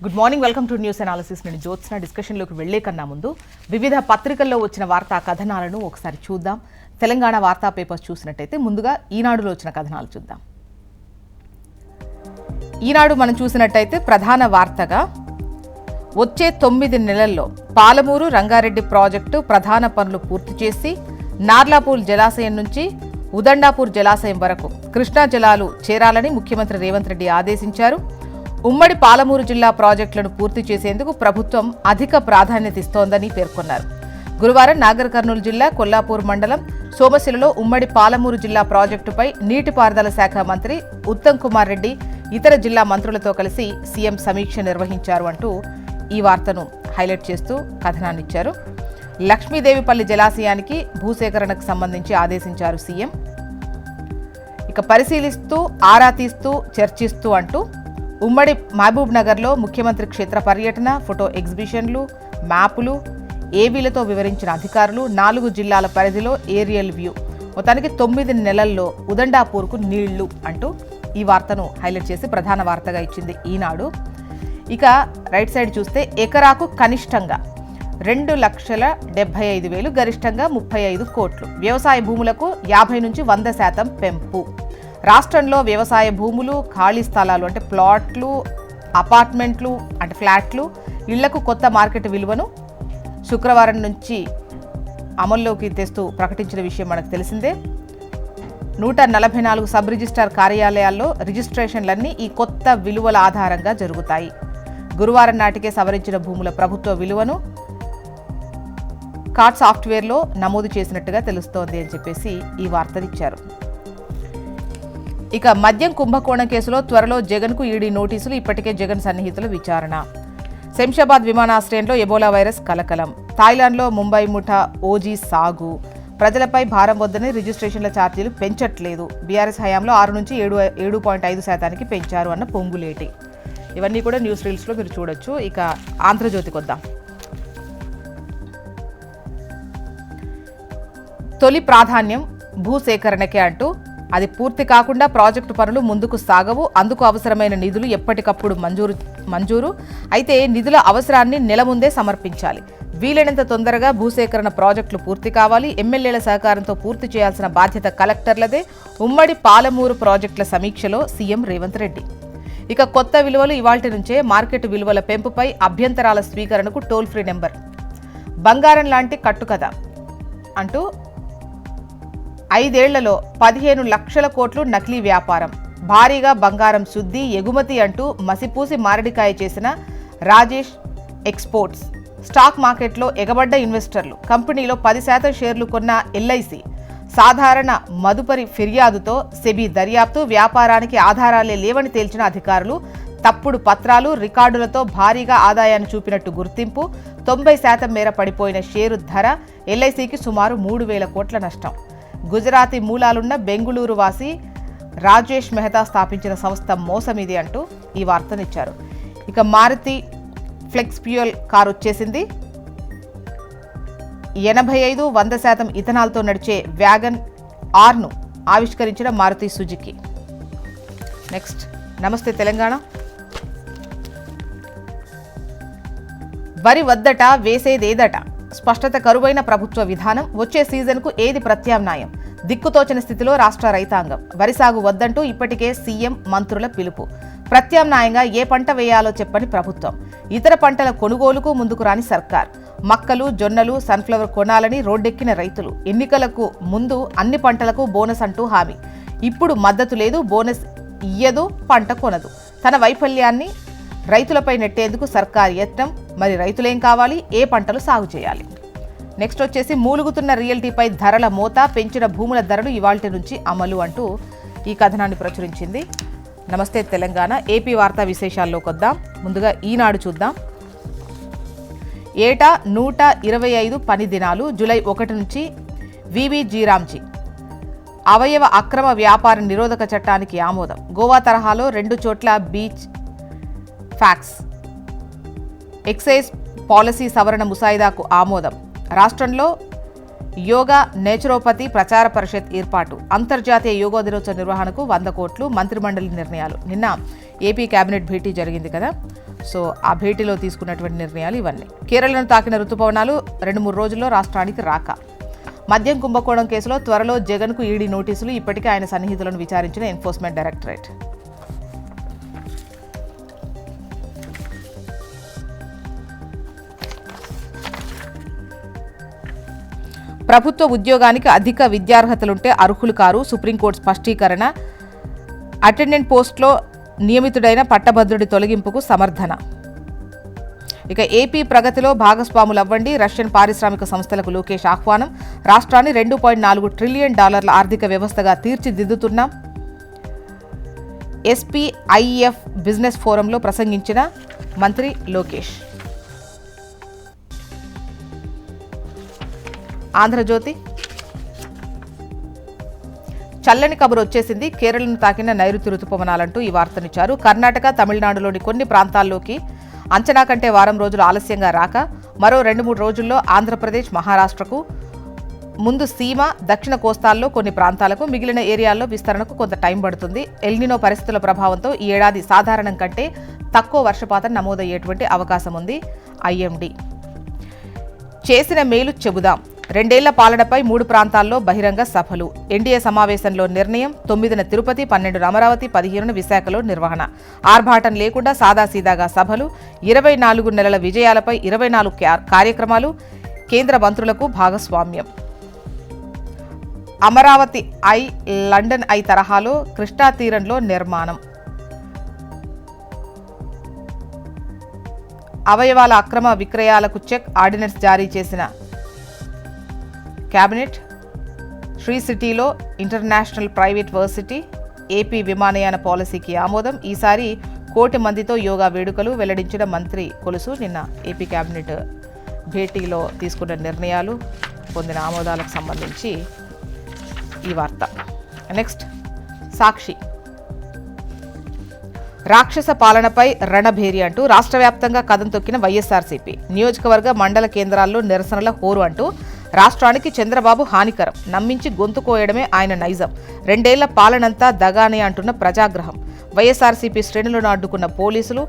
Good morning, welcome to news analysis. నేను జ్యోత్స్న. డిస్కషన్లోకి వెళ్లే కన్నా ముందు వివిధ పత్రికల్లో వచ్చిన వార్తా కథనాలను ఒకసారి చూద్దాం. తెలంగాణ వార్తా పేపర్స్ చూసినట్టయితే ముందుగా ఈనాడులో వచ్చిన కథనాలు చూద్దాం. ఈనాడు మనం చూసినట్టయితే ప్రధాన వార్తగా వచ్చే 9 నెలల్లో పాలమూరు రంగారెడ్డి ప్రాజెక్టు ప్రధాన పనులు పూర్తి చేసి నార్లాపూర్ జలాశయం నుంచి ఉదండాపూర్ జలాశయం వరకు కృష్ణా జలాలు చేరాలని ముఖ్యమంత్రి రేవంత్ రెడ్డి ఆదేశించారు. ఉమ్మడి పాలమూరు జిల్లా ప్రాజెక్టులను పూర్తి చేసేందుకు ప్రభుత్వం అధిక ప్రాధాన్యత ఇస్తోందని పేర్కొన్నారు. గురువారం నాగర్ కర్నూలు జిల్లా కొల్లాపూర్ మండలం సోమశిలలో ఉమ్మడి పాలమూరు జిల్లా ప్రాజెక్టుపై నీటిపారుదల శాఖ మంత్రి ఉత్తమ్ కుమార్ రెడ్డి ఇతర జిల్లా మంత్రులతో కలిసి సీఎం సమీక్ష నిర్వహించారు అంటూ ఈ వార్తను హైలైట్ చేస్తూ కథనాన్నిచ్చారు. లక్ష్మీదేవిపల్లి జలాశయానికి భూసేకరణకు సంబంధించి ఆదేశించారు సీఎం. ఇక పరిశీలిస్తూ ఆరా తీస్తూ చర్చిస్తూ అంటూ ఉమ్మడి మహబూబ్ నగర్లో ముఖ్యమంత్రి క్షేత్ర పర్యటన, ఫోటో ఎగ్జిబిషన్లు, మ్యాపులు, ఏవీలతో వివరించిన అధికారులు, 4 జిల్లాల పరిధిలో ఏరియల్ వ్యూ, మొత్తానికి 9 నెలల్లో ఉదండాపూర్కు నీళ్లు అంటూ ఈ వార్తను హైలైట్ చేసి ప్రధాన వార్తగా ఇచ్చింది ఈనాడు. ఇక రైట్ సైడ్ చూస్తే ఎకరాకు కనిష్టంగా 2,75,000, గరిష్టంగా 35 కోట్లు. వ్యవసాయ భూములకు 50 నుంచి 100% పెంపు. రాష్ట్రంలో వ్యవసాయ భూములు, ఖాళీ స్థలాలు అంటే ప్లాట్లు, అపార్ట్మెంట్లు అంటే ఫ్లాట్లు, ఇళ్లకు కొత్త మార్కెట్ విలువను శుక్రవారం నుంచి అమల్లోకి తెస్తూ ప్రకటించిన విషయం మనకు తెలిసిందే. 144 సబ్ రిజిస్ట్రార్ కార్యాలయాల్లో రిజిస్ట్రేషన్లన్నీ ఈ కొత్త విలువల ఆధారంగా జరుగుతాయి. గురువారం నాటికే సవరించిన భూముల ప్రభుత్వ విలువను కార్డ్ సాఫ్ట్వేర్లో నమోదు చేసినట్టుగా తెలుస్తోంది అని చెప్పేసి ఈ వార్తనిచ్చారు. ఇక మద్యం కుంభకోణం కేసులో త్వరలో జగన్కు ఈడీ నోటీసులు. ఇప్పటికే జగన్ సన్నిహితుల విచారణ. శంషాబాద్ విమానాశ్రయంలో ఎబోలా వైరస్ కలకలం. థాయిలాండ్లో ముంబై ముఠా ఓజీ సాగు. ప్రజలపై భారం వద్దని రిజిస్ట్రేషన్ల ఛార్జీలు పెంచట్లేదు. బీఆర్ఎస్ హయాంలో 6 నుంచి 7.5% పెంచారు అన్న పొంగులేటి. ఇవన్నీ కూడా న్యూస్ రీల్స్లో మీరు చూడొచ్చు. ఇక ఆంధ్రజ్యోతికి వద్దాం. తొలి ప్రాధాన్యం భూసేకరణకే అంటూ అది పూర్తి కాకుండా ప్రాజెక్టు పనులు ముందుకు సాగవు. అందుకు అవసరమైన నిధులు ఎప్పటికప్పుడు మంజూరు అయితే నిధుల అవసరాన్ని నెల ముందే సమర్పించాలి. వీలైనంత తొందరగా భూసేకరణ ప్రాజెక్టులు పూర్తి కావాలి. ఎమ్మెల్యేల సహకారంతో పూర్తి చేయాల్సిన బాధ్యత కలెక్టర్లదే. ఉమ్మడి పాలమూరు ప్రాజెక్టుల సమీక్షలో సీఎం రేవంత్ రెడ్డి. ఇక కొత్త విలువలు ఇవాల్టి నుంచే. మార్కెట్ విలువల పెంపుపై అభ్యంతరాల స్వీకరణకు టోల్ ఫ్రీ నెంబర్. బంగారం లాంటి కట్టుకథ అంటూ 5 ఏళ్లలో 15 లక్షల కోట్లు నకిలీ వ్యాపారం. భారీగా బంగారం శుద్ధి, ఎగుమతి అంటూ మసిపూసి మారడికాయ చేసిన రాజేష్ ఎక్స్పోర్ట్స్. స్టాక్ మార్కెట్లో ఎగబడ్డ ఇన్వెస్టర్లు. కంపెనీలో 10% షేర్లు కొన్న ఎల్ఐసి. సాధారణ మదుపరి ఫిర్యాదుతో సెబీ దర్యాప్తు. వ్యాపారానికి ఆధారాలే లేవని తేల్చిన అధికారులు. తప్పుడు పత్రాలు, రికార్డులతో భారీగా ఆదాయాన్ని చూపినట్టు గుర్తింపు. 90% మేర పడిపోయిన షేరు ధర. ఎల్ఐసికి సుమారు 3,000 కోట్ల నష్టం. గుజరాతీ మూలాలున్న బెంగుళూరు వాసి రాజేష్ మెహతా స్థాపించిన సంస్థ మోసమిది అంటూ ఈ వార్తనిచ్చారు. ఇక మారుతి ఫ్లెక్స్ ఫ్యూయల్ కారు వచ్చేసింది. 85-100% ఇథనాల్తో నడిచే వ్యాగన్ ఆర్ను ఆవిష్కరించిన మారుతి సుజుకి. నెక్స్ట్ నమస్తే తెలంగాణ. వరి వద్దట, వేసేదేదట. స్పష్టత కరువైన ప్రభుత్వ విధానం. వచ్చే సీజన్కు ఏది ప్రత్యామ్నాయం? దిక్కుతోచని స్థితిలో రాష్ట్ర రైతాంగం. వరి సాగు వద్దంటూ ఇప్పటికే సీఎం, మంత్రుల పిలుపు. ప్రత్యామ్నాయంగా ఏ పంట వేయాలో చెప్పని ప్రభుత్వం. ఇతర పంటల కొనుగోలుకు ముందుకు రాని సర్కార్. మక్కలు, జొన్నలు, సన్ఫ్లవర్ కొనాలని రోడ్డెక్కిన రైతులు. ఎన్నికలకు ముందు అన్ని పంటలకు బోనస్ అంటూ హామీ. ఇప్పుడు మద్దతు లేదు, బోనస్ ఇయ్యదు, పంట కొనదు. తన వైఫల్యాన్ని రైతులపై నెట్టేందుకు సర్కార్ యత్నం. మరి రైతులేం కావాలి? ఏ పంటలు సాగు చేయాలి? నెక్స్ట్ వచ్చేసి మూలుగుతున్న రియల్టీపై ధరల మోత. పెంచిన భూముల ధరలు ఇవాల్టి నుంచి అమలు అంటూ ఈ కథనాన్ని ప్రచురించింది నమస్తే తెలంగాణ. ఏపీ వార్తా విశేషాల్లోకి వద్దాం. ముందుగా ఈనాడు చూద్దాం. ఏటా 125 పని దినాలు. జూలై 1 నుంచి వివిజీరామ్జీ అవయవ అక్రమ వ్యాపార నిరోధక చట్టానికి ఆమోదం. గోవా తరహాలో 2 చోట్ల బీచ్ ఫ్యాక్స్. ఎక్సైజ్ పాలసీ సవరణ ముసాయిదాకు ఆమోదం. రాష్ట్రంలో యోగా నేచురోపతి ప్రచార పరిషత్ ఏర్పాటు. అంతర్జాతీయ యోగా దినోత్సవ నిర్వహణకు 100 కోట్లు. మంత్రిమండలి నిర్ణయాలు. నిన్న ఏపీ కేబినెట్ భేటీ జరిగింది కదా. సో ఆ భేటీలో తీసుకున్నటువంటి నిర్ణయాలు ఇవన్నీ. కేరళను తాకిన రుతుపవనాలు 2-3 రోజుల్లో రాష్ట్రానికి రాక. మద్యం కుంభకోణం కేసులో త్వరలో జగన్కు ఈడీ నోటీసులు. ఇప్పటికే ఆయన సన్నిహితులను విచారించిన ఎన్ఫోర్స్మెంట్ డైరెక్టరేట్. ప్రభుత్వ ఉద్యోగానికి అధిక విద్యార్హతలుంటే అర్హులు కారు. సుప్రీంకోర్టు స్పష్టీకరణ. అటెండెంట్ పోస్టులో నియమితుడైన పట్టభద్రుడి తొలగింపుకు సమర్థన. ఇక ఏపీ ప్రగతిలో భాగస్వాములవ్వండి. రష్యన్ పారిశ్రామిక సంస్థలకు లోకేష్ ఆహ్వానం. రాష్ట్రాన్ని $2.4 ట్రిలియన్ ఆర్థిక వ్యవస్థగా తీర్చిదిద్దుతున్నాం. ఎస్పీఐఎఫ్ బిజినెస్ ఫోరంలో ప్రసంగించిన మంత్రి లోకేష్. ఆంధ్రజ్యోతి చల్లని కబురు వచ్చేసింది. కేరళను తాకిన నైరుతి రుతుపవనాలంటూ ఈ వార్తనిచ్చారు. కర్ణాటక, తమిళనాడులోని కొన్ని ప్రాంతాల్లోకి అంచనా కంటే వారం రోజులు ఆలస్యంగా రాక మరో 2-3 రోజుల్లో ఆంధ్రప్రదేశ్, మహారాష్ట్రకు, ముందు సీమ, దక్షిణ కోస్తాల్లో కొన్ని ప్రాంతాలకు, మిగిలిన ఏరియాల్లో విస్తరణకు కొంత టైం పడుతుంది. ఎల్నినో పరిస్థితుల ప్రభావంతో ఈ ఏడాది సాధారణం కంటే తక్కువ వర్షపాతం నమోదయ్యేటువంటి అవకాశం ఉంది. ఐఎండీ చేసిన మేలు చెబుదాం. 2 ఏళ్ల పాలనపై 3 ప్రాంతాల్లో బహిరంగ సభలు. ఎన్డీఏ సమావేశంలో నిర్ణయం. 9న తిరుపతి, 12న అమరావతి, 15న విశాఖలో నిర్వహణ. ఆర్భాటం లేకుండా సాదాసీదాగా సభలు. 24 నెలల విజయాలపై 24 కార్యక్రమాలు. కేంద్ర మంత్రులకు భాగస్వామ్యం. అమరావతి ఐ, లండన్ ఐ తరహాలో కృష్ణా తీరంలో నిర్మాణం. అవయవాల అక్రమ విక్రయాలకు చెక్ ఆర్డినెన్స్ జారీ చేసిన కేబినెట్. శ్రీ సిటీలో ఇంటర్నేషనల్ ప్రైవేట్ వర్సిటీ. ఏపీ విమానయాన పాలసీకి ఆమోదం. ఈసారి 1 కోటి మందితో యోగా వేడుకలు వెల్లడించిన మంత్రి కొలుసు. నిన్న ఏపీ కేబినెట్ భేటీలో తీసుకున్న నిర్ణయాలు, పొందిన ఆమోదాలకు సంబంధించి ఈ వార్త. నెక్స్ట్ సాక్షి. రాక్షస పాలనపై రణభేరి అంటూ రాష్ట్ర వ్యాప్తంగా కదం తొక్కిన వైఎస్ఆర్సీపీ. నియోజకవర్గ, మండల కేంద్రాల్లో నిరసనల హోరు అంటూ రాష్ట్రానికి చంద్రబాబు హానికరం. నమ్మించి గొంతు కోయడమే ఆయన నైజం. 2 ఏళ్ల పాలనంతా దగానే అంటున్న ప్రజాగ్రహం. వైఎస్ఆర్సీపీ శ్రేణులను అడ్డుకున్న పోలీసులు.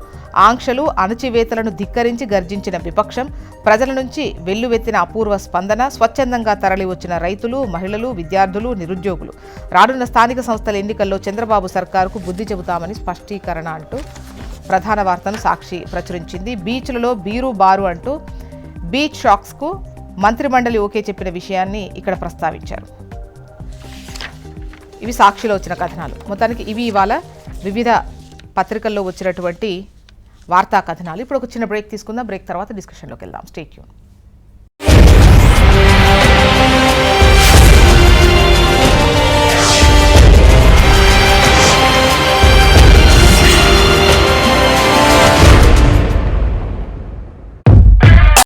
ఆంక్షలు, అణచివేతలను ధిక్కరించి గర్జించిన విపక్షం. ప్రజల నుంచి వెల్లువెత్తిన అపూర్వ స్పందన. స్వచ్ఛందంగా తరలివచ్చిన రైతులు, మహిళలు, విద్యార్థులు, నిరుద్యోగులు. రానున్న స్థానిక సంస్థల ఎన్నికల్లో చంద్రబాబు సర్కారుకు బుద్ధి చెబుతామని స్పష్టీకరణ అంటూ ప్రధాన వార్తను సాక్షి ప్రచురించింది. బీచ్లలో బీరు బారు అంటూ బీచ్ షాక్స్కు మంత్రిమండలి ఓకే చెప్పిన విషయాన్ని ఇక్కడ ప్రస్తావించారు. ఇవి సాక్షిలో వచ్చిన కథనాలు. మొత్తానికి ఇవి ఇవాళ వివిధ పత్రికల్లో వచ్చినటువంటి వార్తా కథనాలు. ఇప్పుడు ఒక చిన్న బ్రేక్ తీసుకుందాం. బ్రేక్ తర్వాత డిస్కషన్లోకి వెళ్దాం. Stay tune.